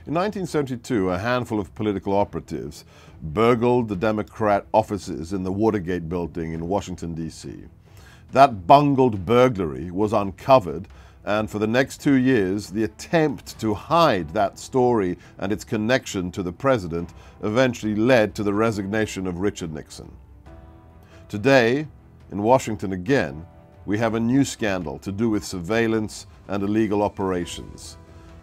In 1972, a handful of political operatives burgled the Democrat offices in the Watergate building in Washington, D.C. That bungled burglary was uncovered, and for the next 2 years, the attempt to hide that story and its connection to the president eventually led to the resignation of Richard Nixon. Today, in Washington again, we have a new scandal to do with surveillance and illegal operations.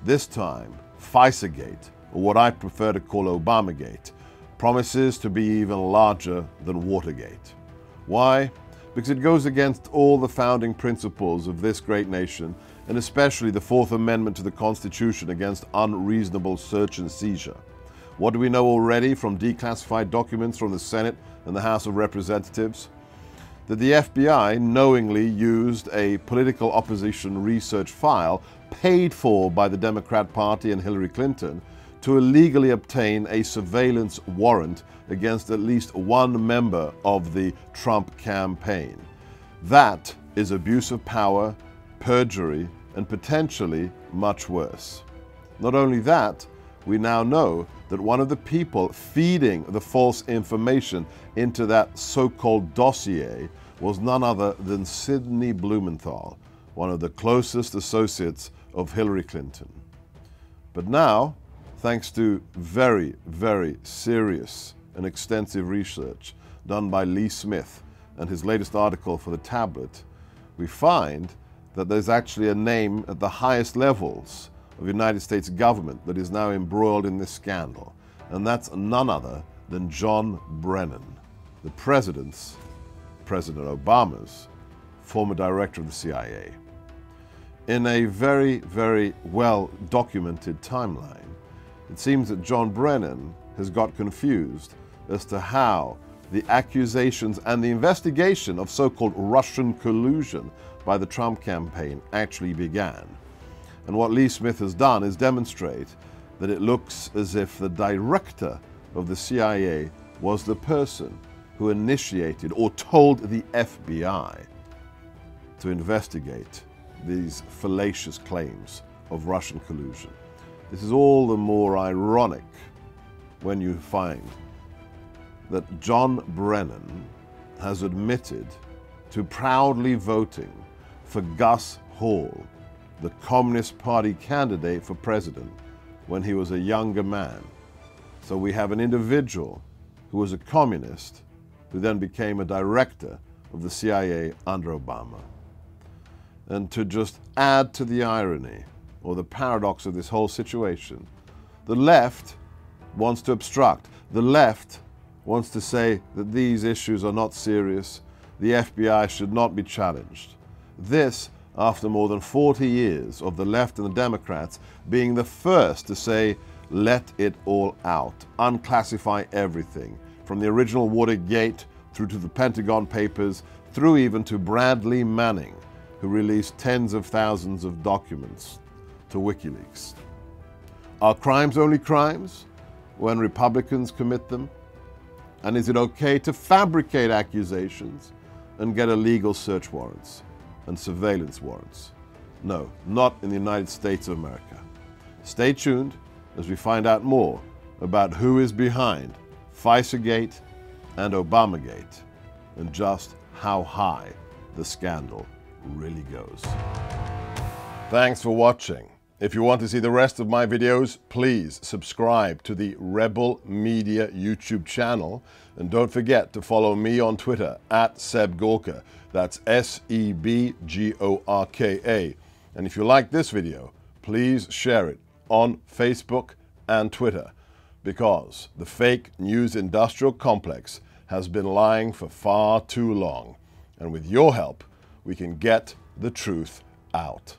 This time, FISA-gate, or what I prefer to call Obamagate, promises to be even larger than Watergate. Why? Because it goes against all the founding principles of this great nation, and especially the Fourth Amendment to the Constitution against unreasonable search and seizure. What do we know already from declassified documents from the Senate and the House of Representatives? That the FBI knowingly used a political opposition research file paid for by the Democrat Party and Hillary Clinton to illegally obtain a surveillance warrant against at least one member of the Trump campaign. That is abuse of power, perjury, and potentially much worse. Not only that, we now know that one of the people feeding the false information into that so-called dossier was none other than Sidney Blumenthal, one of the closest associates of Hillary Clinton. But now, thanks to very, very serious and extensive research done by Lee Smith and his latest article for the Tablet, we find that there's actually a name at the highest levels of the United States government that is now embroiled in this scandal, and that's none other than John Brennan, the President Obama's former director of the CIA. In a very, very well-documented timeline, it seems that John Brennan has got confused as to how the accusations and the investigation of so-called Russian collusion by the Trump campaign actually began. And what Lee Smith has done is demonstrate that it looks as if the director of the CIA was the person who initiated or told the FBI to investigate these fallacious claims of Russian collusion. This is all the more ironic when you find that John Brennan has admitted to proudly voting for Gus Hall, the Communist Party candidate for president, when he was a younger man. So we have an individual who was a communist who then became a director of the CIA under Obama. And to just add to the irony or the paradox of this whole situation, the left wants to obstruct. The left wants to say that these issues are not serious, the FBI should not be challenged. This, after more than 40 years of the left and the Democrats being the first to say, let it all out, unclassify everything, from the original Watergate through to the Pentagon Papers, through even to Bradley Manning, who released tens of thousands of documents to WikiLeaks. Are crimes only crimes when Republicans commit them? And is it okay to fabricate accusations and get illegal search warrants and surveillance warrants? No, not in the United States of America. Stay tuned as we find out more about who is behind FISA-gate and Obamagate and just how high the scandal really goes. Thanks for watching. If you want to see the rest of my videos, please subscribe to the Rebel Media YouTube channel, and don't forget to follow me on Twitter at Seb Gorka. That's SEBGORKA. And if you like this video, please share it on Facebook and Twitter, because the fake news industrial complex has been lying for far too long. And with your help, we can get the truth out.